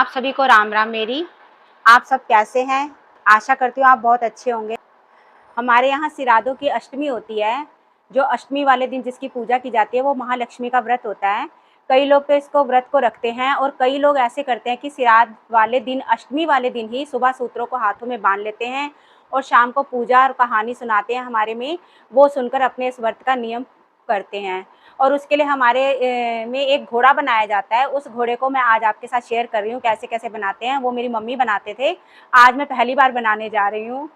आप सभी को राम राम मेरी। आप सब कैसे हैं? आशा करती हूँ आप बहुत अच्छे होंगे। हमारे यहाँ सिरादों की अष्टमी होती है। जो अष्टमी वाले दिन जिसकी पूजा की जाती है वो महालक्ष्मी का व्रत होता है। कई लोग तो इसको व्रत को रखते हैं और कई लोग ऐसे करते हैं कि सिराद वाले दिन, अष्टमी वाले दिन ही सुबह सूत्रों को हाथों में बांध लेते हैं और शाम को पूजा और कहानी सुनाते हैं हमारे में, वो सुनकर अपने इस व्रत का नियम करते हैं। और उसके लिए हमारे में एक घोड़ा बनाया जाता है। उस घोड़े को मैं आज आपके साथ शेयर कर रही हूँ कैसे कैसे बनाते हैं। वो मेरी मम्मी बनाते थे, आज मैं पहली बार बनाने जा रही हूँ।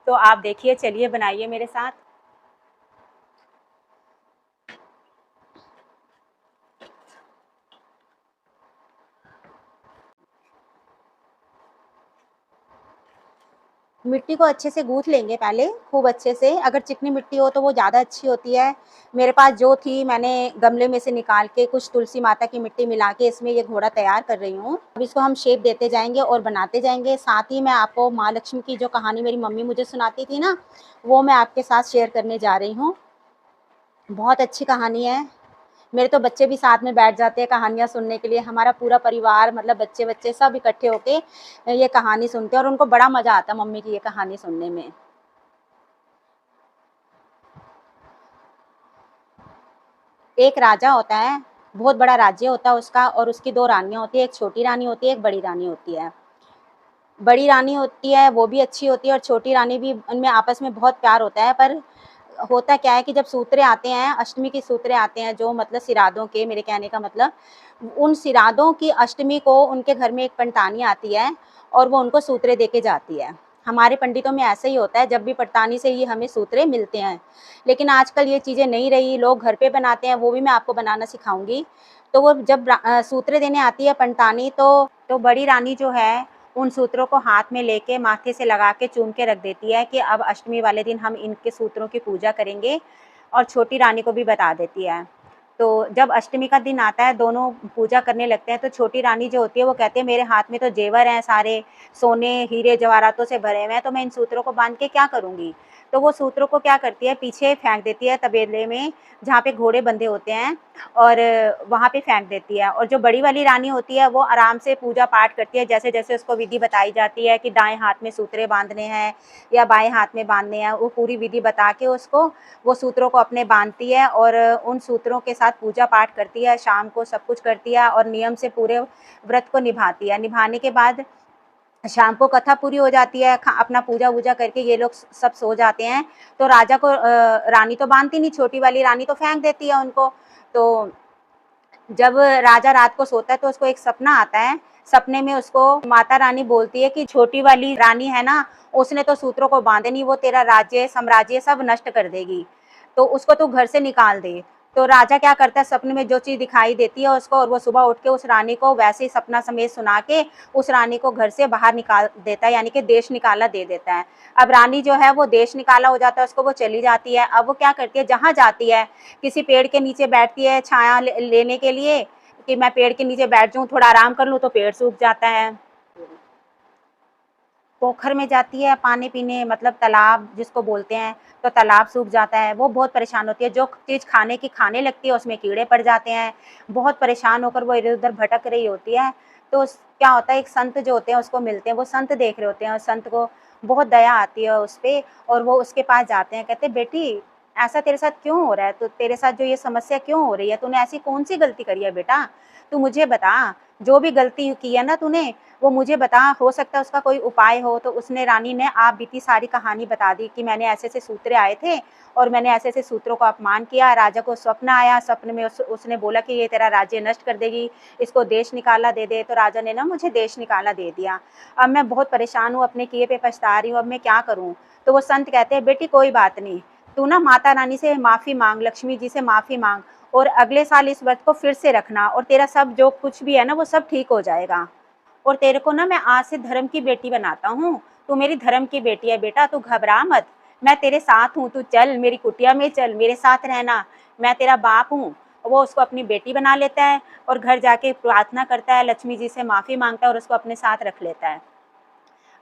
तो आप देखिए, चलिए बनाइए मेरे साथ। मिट्टी को अच्छे से गूँथ लेंगे पहले, खूब अच्छे से। अगर चिकनी मिट्टी हो तो वो ज़्यादा अच्छी होती है। मेरे पास जो थी मैंने गमले में से निकाल के कुछ तुलसी माता की मिट्टी मिला के इसमें ये घोड़ा तैयार कर रही हूँ। अब इसको हम शेप देते जाएंगे और बनाते जाएंगे। साथ ही मैं आपको माँ लक्ष्मी की जो कहानी मेरी मम्मी मुझे सुनाती थी ना, वो मैं आपके साथ शेयर करने जा रही हूँ। बहुत अच्छी कहानी है। मेरे तो बच्चे भी साथ में बैठ जाते हैं कहानियाँ सुनने के लिए। हमारा पूरा परिवार, मतलब बच्चे बच्चे सब इकट्ठे होके ये कहानी सुनते हैं और उनको बड़ा मज़ा आता है मम्मी की ये कहानी सुनने में। एक राजा होता है, बहुत बड़ा राज्य होता है उसका, और उसकी दो रानियाँ होती है। एक छोटी रानी होती है, एक बड़ी रानी होती है। बड़ी रानी होती है वो भी अच्छी होती है और छोटी रानी भी, उनमें आपस में बहुत प्यार होता है। पर होता क्या है कि जब सूत्रे आते हैं, अष्टमी के सूत्रे आते हैं, जो मतलब सिरादों के, मेरे कहने का मतलब, उन सिरादों की अष्टमी को उनके घर में एक पंटानी आती है और वो उनको सूत्रे दे के जाती है। हमारे पंडितों में ऐसा ही होता है, जब भी पंटानी से ही हमें सूत्रे मिलते हैं। लेकिन आजकल ये चीज़ें नहीं रही, लोग घर पे बनाते हैं, वो भी मैं आपको बनाना सिखाऊंगी। तो वो जब सूत्रे देने आती है पंटानी, तो बड़ी रानी जो है उन सूत्रों को हाथ में लेके माथे से लगा के चूम के रख देती है कि अब अष्टमी वाले दिन हम इनके सूत्रों की पूजा करेंगे, और छोटी रानी को भी बता देती है। तो जब अष्टमी का दिन आता है, दोनों पूजा करने लगते हैं। तो छोटी रानी जो होती है वो कहती है, मेरे हाथ में तो जेवर हैं सारे, सोने हीरे जवाहरातों से भरे हुए हैं, तो मैं इन सूत्रों को बांध के क्या करूँगी। तो वो सूत्रों को क्या करती है, पीछे फेंक देती है तबेले में जहाँ पे घोड़े बंधे होते हैं, और वहाँ पे फेंक देती है। और जो बड़ी वाली रानी होती है वो आराम से पूजा पाठ करती है, जैसे जैसे उसको विधि बताई जाती है कि दाएं हाथ में सूत्रे बांधने हैं या बाएं हाथ में बांधने हैं, वो पूरी विधि बता के उसको, वो सूत्रों को अपने बांधती है और उन सूत्रों के साथ पूजा पाठ करती है। शाम को सब कुछ करती है और नियम से पूरे व्रत को निभाती है। निभाने के बाद शाम को कथा पूरी हो जाती है, अपना पूजा वूजा करके ये लोग सब सो जाते हैं। तो राजा को रानी तो बांधती नहीं, छोटी वाली रानी तो फेंक देती है उनको। तो जब राजा रात को सोता है तो उसको एक सपना आता है। सपने में उसको माता रानी बोलती है कि छोटी वाली रानी है ना, उसने तो सूत्रों को बांधे नहीं, वो तेरा राज्य साम्राज्य सब नष्ट कर देगी, तो उसको तू घर से निकाल दे। तो राजा क्या करता है, सपने में जो चीज़ दिखाई देती है उसको, और वो सुबह उठ के उस रानी को वैसे ही सपना समेत सुना के उस रानी को घर से बाहर निकाल देता है, यानी कि देश निकाला दे देता है। अब रानी जो है वो देश निकाला हो जाता है उसको, वो चली जाती है। अब वो क्या करती है, जहाँ जाती है किसी पेड़ के नीचे बैठती है छाया लेने के लिए, कि मैं पेड़ के नीचे बैठ जाऊँ, थोड़ा आराम कर लूँ, तो पेड़ सूख जाता है। पोखर में जाती है पानी पीने, मतलब तालाब जिसको बोलते हैं, तो तालाब सूख जाता है। वो बहुत परेशान होती है, जो चीज़ खाने की खाने लगती है उसमें कीड़े पड़ जाते हैं। बहुत परेशान होकर वो इधर-उधर भटक रही होती है। तो क्या होता है, एक संत जो होते हैं उसको मिलते हैं, वो संत देख रहे होते हैं और संत को बहुत दया आती है उस पे, और वो उसके पास जाते हैं। कहते हैं, बेटी ऐसा तेरे साथ क्यों हो रहा है, तो तेरे साथ जो ये समस्या क्यों हो रही है, तूने ऐसी कौन सी गलती करी है बेटा, तू मुझे बता। जो भी गलती की है ना तूने, वो मुझे बता, हो सकता है उसका कोई उपाय हो। तो उसने, रानी ने आप बीती सारी कहानी बता दी कि मैंने ऐसे-ऐसे सूत्रे आए थे और मैंने ऐसे-ऐसे सूत्रों का अपमान किया। राजा को स्वप्न आया, सपने में उसने बोला कि ये तेरा राज्य नष्ट कर देगी, इसको देश निकाला दे दे। तो राजा ने ना मुझे देश निकाला दे दिया। अब मैं बहुत परेशान हूँ, अपने किए पे पछता रही हूँ, अब मैं क्या करूँ? तो वो संत कहते हैं, बेटी कोई बात नहीं, तू ना माता रानी से माफ़ी माँग, लक्ष्मी जी से माफ़ी माँग, और अगले साल इस व्रत को फिर से रखना, और तेरा सब जो कुछ भी है ना वो सब ठीक हो जाएगा। और तेरे को ना मैं आज से धर्म की बेटी बनाता हूँ, तू मेरी धर्म की बेटी है बेटा, तू घबरा मत, मैं तेरे साथ हूँ, तू चल मेरी कुटिया में, चल मेरे साथ रहना, मैं तेरा बाप हूँ। वो उसको अपनी बेटी बना लेता है और घर जाके प्रार्थना करता है, लक्ष्मी जी से माफ़ी मांगता है और उसको अपने साथ रख लेता है।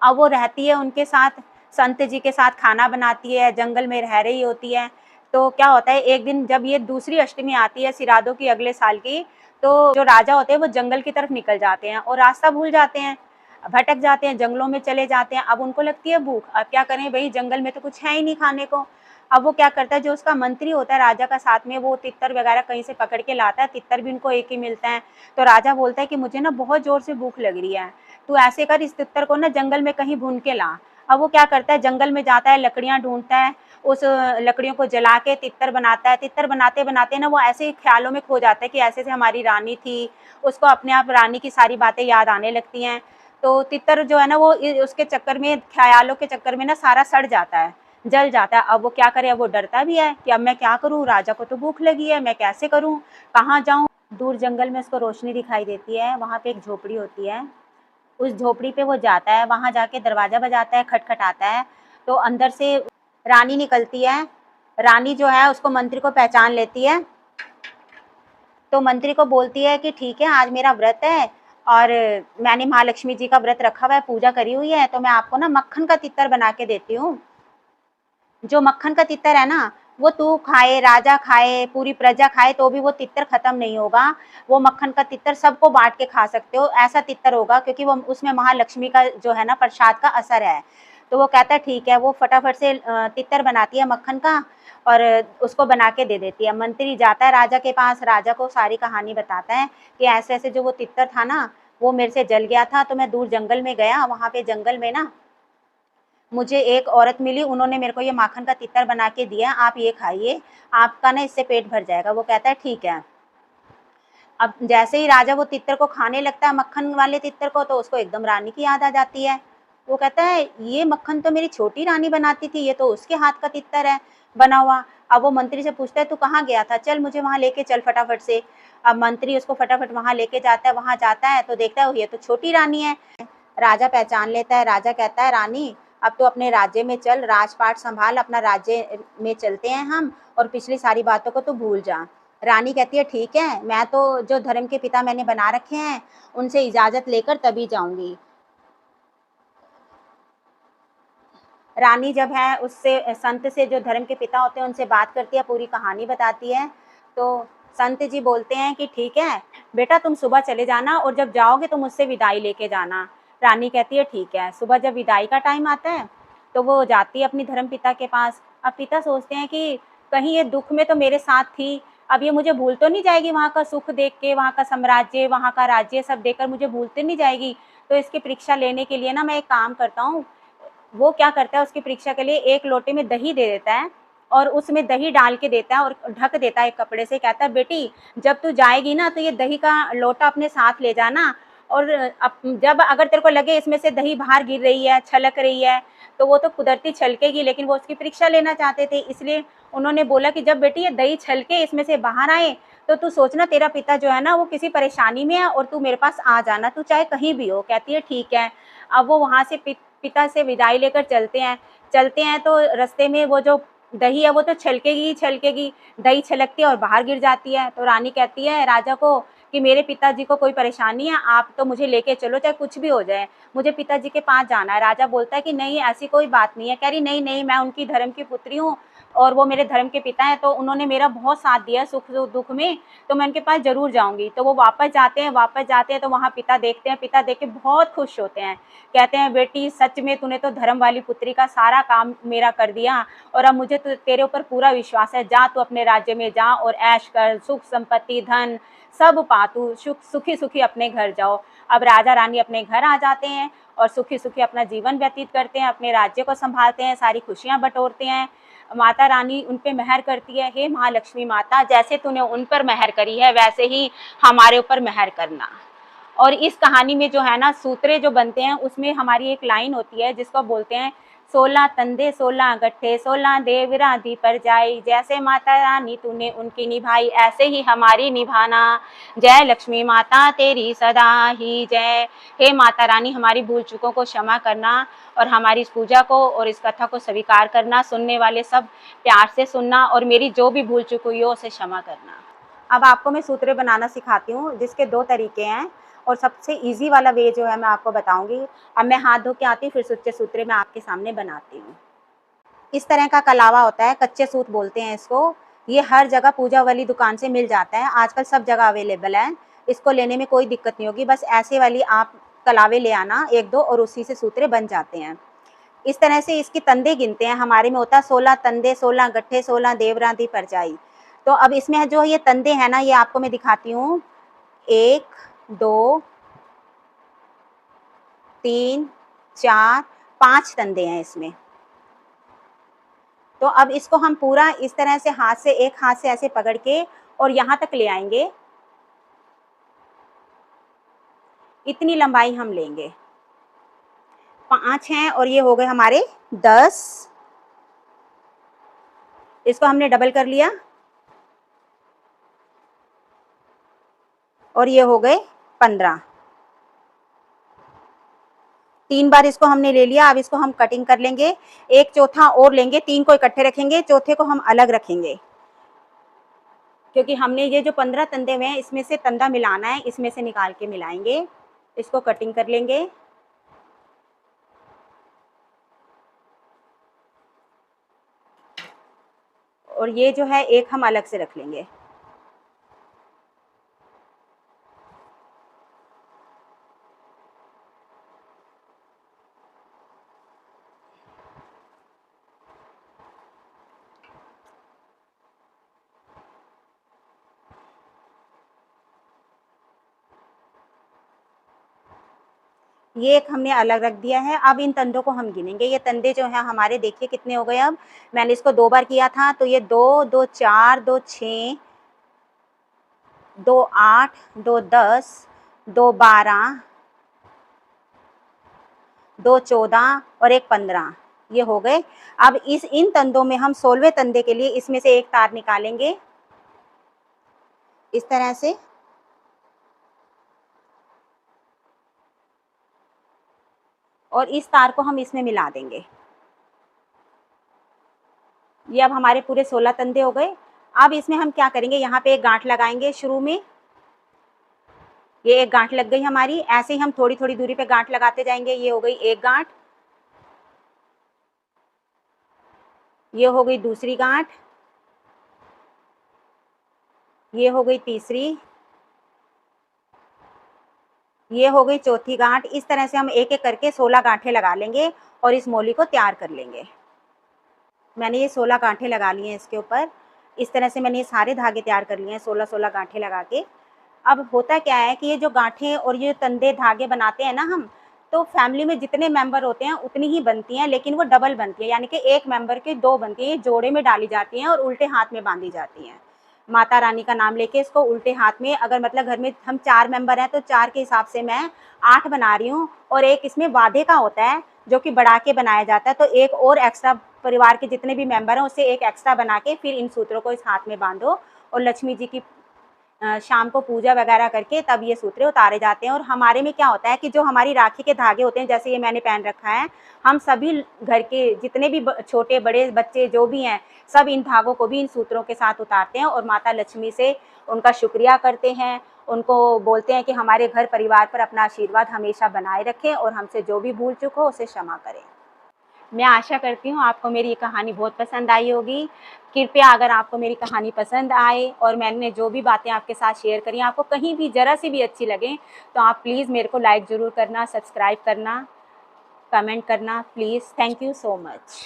अब वो रहती है उनके साथ, संत जी के साथ खाना बनाती है, जंगल में रह रही होती है। तो क्या होता है, एक दिन जब ये दूसरी अष्टमी आती है सिरादों की अगले साल की, तो जो राजा होते हैं वो जंगल की तरफ निकल जाते हैं और रास्ता भूल जाते हैं, भटक जाते हैं, जंगलों में चले जाते हैं। अब उनको लगती है भूख, अब क्या करें भाई, जंगल में तो कुछ है ही नहीं खाने को। अब वो क्या करता है, जो उसका मंत्री होता है राजा का साथ में, वो तितर वगैरह कहीं से पकड़ के लाता है, तितर भी उनको एक ही मिलता है। तो राजा बोलता है कि मुझे ना बहुत जोर से भूख लग रही है, तू ऐसे कर, इस तितर को ना जंगल में कहीं भून के ला। अब वो क्या करता है, जंगल में जाता है, लकड़ियां ढूंढता है, उस लकड़ियों को जला के तितर बनाता है। तितर बनाते बनाते ना वो ऐसे ही ख्यालों में खो जाता है कि ऐसे से हमारी रानी थी, उसको अपने आप रानी की सारी बातें याद आने लगती हैं। तो तितर जो है ना वो उसके चक्कर में, ख्यालों के चक्कर में ना सारा सड़ जाता है, जल जाता है। अब वो क्या करे, अब वो डरता भी है कि अब मैं क्या करूं, राजा को तो भूख लगी है, मैं कैसे करूं, कहाँ जाऊं। दूर जंगल में उसको रोशनी दिखाई देती है, वहां पे एक झोपड़ी होती है, उस झोपड़ी पे वो जाता है, वहां जाके दरवाजा बजाता है, खटखटाता है, तो अंदर से रानी निकलती है। रानी जो है उसको मंत्री को पहचान लेती है, तो मंत्री को बोलती है कि ठीक है, आज मेरा व्रत है और मैंने महालक्ष्मी जी का व्रत रखा हुआ है, पूजा करी हुई है, तो मैं आपको ना मक्खन का तितर बना के देती हूँ। जो मक्खन का तितर है ना, वो तू खाए, राजा खाए, पूरी प्रजा खाए, तो भी वो तितर खत्म नहीं होगा। वो मक्खन का तितर सबको बांट के खा सकते हो, ऐसा तितर होगा, क्योंकि वो उसमें महालक्ष्मी का जो है ना प्रसाद का असर है। तो वो कहता है ठीक है, वो फटाफट से तितर बनाती है मक्खन का और उसको बना के दे देती है। मंत्री जाता है राजा के पास, राजा को सारी कहानी बताता है कि ऐसे ऐसे जो वो तितर था ना, वो मेरे से जल गया था, तो मैं दूर जंगल में गया, वहां पे जंगल में ना मुझे एक औरत मिली, उन्होंने मेरे को ये माखन का तितर बना के दिया, आप ये खाइए, आपका ना इससे पेट भर जाएगा। वो कहता है ठीक है। अब जैसे ही राजा वो तितर को खाने लगता है, मक्खन वाले तितर को, तो उसको एकदम रानी की याद आ जाती है। वो कहता है ये मक्खन तो मेरी छोटी रानी बनाती थी, ये तो उसके हाथ का तितर है बना हुआ। अब वो मंत्री से पूछता है तू कहाँ गया था, चल मुझे वहां लेके चल फटाफट से। अब मंत्री उसको फटाफट वहां लेके जाता है, वहां जाता है तो देखता है ये तो छोटी रानी है। राजा पहचान लेता है, राजा कहता है रानी अब तो अपने राज्य में चल, राजपाट संभाल, अपना राज्य में चलते हैं हम, और पिछली सारी बातों को तो भूल जा। रानी कहती है ठीक है, मैं तो जो धर्म के पिता मैंने बना रखे हैं उनसे इजाजत लेकर तभी जाऊंगी। रानी जब है उससे, संत से, जो धर्म के पिता होते हैं उनसे बात करती है, पूरी कहानी बताती है। तो संत जी बोलते हैं कि ठीक है बेटा, तुम सुबह चले जाना और जब जाओगे तो मुझसे विदाई लेके जाना। रानी कहती है ठीक है। सुबह जब विदाई का टाइम आता है तो वो जाती है अपनी धर्म पिता के पास। अब पिता सोचते हैं कि कहीं ये दुख में तो मेरे साथ थी, अब ये मुझे भूल तो नहीं जाएगी, वहाँ का सुख देख के, वहाँ का साम्राज्य, वहाँ का राज्य सब देखकर मुझे भूल तो नहीं जाएगी। तो इसकी परीक्षा लेने के लिए ना मैं एक काम करता हूँ। वो क्या करता है, उसकी परीक्षा के लिए एक लोटे में दही दे देता है और उसमें दही डाल के देता है और ढक देता है एक कपड़े से। कहता है बेटी जब तू जाएगी ना तो ये दही का लोटा अपने साथ ले जाना, और जब अगर तेरे को लगे इसमें से दही बाहर गिर रही है, छलक रही है, तो वो तो कुदरती छलकेगी, लेकिन वो उसकी परीक्षा लेना चाहते थे, इसलिए उन्होंने बोला कि जब बेटी ये दही छलके इसमें से बाहर आए तो तू सोचना तेरा पिता जो है ना वो किसी परेशानी में है और तू मेरे पास आ जाना, तू चाहे कहीं भी हो। कहती है ठीक है। अब वो वहां से पिता से विदाई लेकर चलते हैं तो रास्ते में वो जो दही है वो तो छलकेगी ही छलकेगी, दही छलकती है और बाहर गिर जाती है। तो रानी कहती है राजा को कि मेरे पिताजी को कोई परेशानी है, आप तो मुझे लेके चलो, चाहे कुछ भी हो जाए, मुझे पिताजी के पास जाना है। राजा बोलता है कि नहीं ऐसी कोई बात नहीं है। कह रही नहीं नहीं, मैं उनकी धर्म की पुत्री हूँ और वो मेरे धर्म के पिता हैं, तो उन्होंने मेरा बहुत साथ दिया सुख दुख में, तो मैं उनके पास जरूर जाऊंगी। तो वो वापस जाते हैं तो वहाँ पिता देखते हैं, पिता देख के बहुत खुश होते हैं। कहते हैं बेटी सच में तूने तो धर्म वाली पुत्री का सारा काम मेरा कर दिया और अब मुझे तो तेरे ऊपर पूरा विश्वास है, जा तू अपने राज्य में जा और ऐश कर, सुख संपत्ति धन सब पा, तू सुखी सुखी अपने घर जाओ। अब राजा रानी अपने घर आ जाते हैं और सुखी सुखी अपना जीवन व्यतीत करते हैं, अपने राज्य को संभालते हैं, सारी खुशियां बटोरते हैं। माता रानी उन पे मेहर करती है, हे महालक्ष्मी माता जैसे तूने उन पर मेहर करी है वैसे ही हमारे ऊपर मेहर करना। और इस कहानी में जो है ना सूत्रे जो बनते हैं उसमें हमारी एक लाइन होती है जिसको बोलते हैं 16 तंदे 16 गट्ठे 16 देव राधि पर जाई, जैसे माता रानी तूने उनकी निभाई ऐसे ही हमारी निभाना, जय लक्ष्मी माता तेरी सदा ही जय। हे माता रानी हमारी भूल चूकों को क्षमा करना और हमारी इस पूजा को और इस कथा को स्वीकार करना, सुनने वाले सब प्यार से सुनना और मेरी जो भी भूल चूक हुई हो उसे क्षमा करना। अब आपको मैं सूत्रे बनाना सिखाती हूँ जिसके दो तरीके हैं और सबसे इजी वाला वे जो है मैं आपको बताऊंगी। अब मैं हाथ धो के आती हूँ फिर सच्चे सूत्रे मैं आपके सामने बनाती हूँ। इस तरह का कलावा होता है, कच्चे सूत बोलते हैं इसको। ये हर जगह पूजा वाली दुकान से मिल जाता है, आजकल सब जगह अवेलेबल है। इसको लेने में कोई दिक्कत नहीं होगी, बस ऐसे वाली आप कलावे ले आना 1-2 और उसी से सूत्रे बन जाते हैं। इस तरह से इसके तंदे गिनते हैं, हमारे में होता है 16 तंदे, 16 गट्ठे, 16 देवरांती परजाई। तो अब इसमें जो ये तंदे हैं ना, ये आपको मैं दिखाती हूँ। 1, 2, 3, 4, 5 तंदे हैं इसमें। तो अब इसको हम पूरा इस तरह से हाथ से, एक हाथ से ऐसे पकड़ के और यहाँ तक ले आएंगे। इतनी लंबाई हम लेंगे। 5 हैं और ये हो गए हमारे 10। इसको हमने डबल कर लिया और ये हो गए 15। 3 बार इसको हमने ले लिया। अब इसको हम कटिंग कर लेंगे। एक चौथा और लेंगे, 3 को इकट्ठे रखेंगे, चौथे को हम अलग रखेंगे, क्योंकि हमने ये जो 15 तंदे हुए हैं इसमें से तंदा मिलाना है, इसमें से निकाल के मिलाएंगे। इसको कटिंग कर लेंगे। और ये जो है एक हम अलग से रख लेंगे। ये एक हमने अलग रख दिया है। अब इन तंदों को हम गिनेंगे। ये तंदे जो हैं हमारे, देखिए कितने हो गए। अब मैंने इसको 2 बार किया था, तो ये 2, 2 4, 2 6, 2 8, 2 10, 2 12, 2 14 और एक 15, ये हो गए। अब इन तंदों में हम 16वें तंदे के लिए इसमें से एक तार निकालेंगे इस तरह से, और इस तार को हम इसमें मिला देंगे। ये अब हमारे पूरे 16 तंदे हो गए। अब इसमें हम क्या करेंगे, यहाँ पे एक गांठ लगाएंगे शुरू में। ये एक गांठ लग गई हमारी। ऐसे ही हम थोड़ी थोड़ी दूरी पे गांठ लगाते जाएंगे। ये हो गई एक गांठ, ये हो गई दूसरी गांठ, ये हो गई तीसरी, ये हो गई चौथी गांठ। इस तरह से हम एक एक करके 16 गांठें लगा लेंगे और इस मोली को तैयार कर लेंगे। मैंने ये 16 गांठें लगा ली हैं इसके ऊपर। इस तरह से मैंने ये सारे धागे तैयार कर लिए हैं 16-16 गांठें लगा के। अब होता क्या है कि ये जो गांठें और ये तंदे धागे बनाते हैं ना हम, तो फैमिली में जितने मेंबर होते हैं उतनी ही बनती हैं, लेकिन वो डबल बनती है, यानी कि एक मेंबर के 2 बनती हैं। ये जोड़े में डाली जाती हैं और उल्टे हाथ में बांधी जाती हैं। माता रानी का नाम लेके इसको उल्टे हाथ में, अगर मतलब घर में हम 4 मेंबर हैं तो 4 के हिसाब से मैं 8 बना रही हूँ। और एक इसमें वादे का होता है जो कि बढ़ा के बनाया जाता है, तो एक और एक्स्ट्रा, परिवार के जितने भी मेंबर हैं उससे एक एक्स्ट्रा बना के फिर इन सूत्रों को इस हाथ में बांधो। और लक्ष्मी जी की शाम को पूजा वगैरह करके तब ये सूत्रे उतारे जाते हैं। और हमारे में क्या होता है कि जो हमारी राखी के धागे होते हैं, जैसे ये मैंने पहन रखा है, हम सभी घर के जितने भी छोटे बड़े बच्चे जो भी हैं, सब इन धागों को भी इन सूत्रों के साथ उतारते हैं और माता लक्ष्मी से उनका शुक्रिया करते हैं। उनको बोलते हैं कि हमारे घर परिवार पर अपना आशीर्वाद हमेशा बनाए रखें और हमसे जो भी भूल चूक हो उसे क्षमा करें। मैं आशा करती हूँ आपको मेरी ये कहानी बहुत पसंद आई होगी। कृपया अगर आपको मेरी कहानी पसंद आए और मैंने जो भी बातें आपके साथ शेयर करी आपको कहीं भी ज़रा सी भी अच्छी लगे, तो आप प्लीज़ मेरे को लाइक ज़रूर करना, सब्सक्राइब करना, कमेंट करना please. Thank you so much.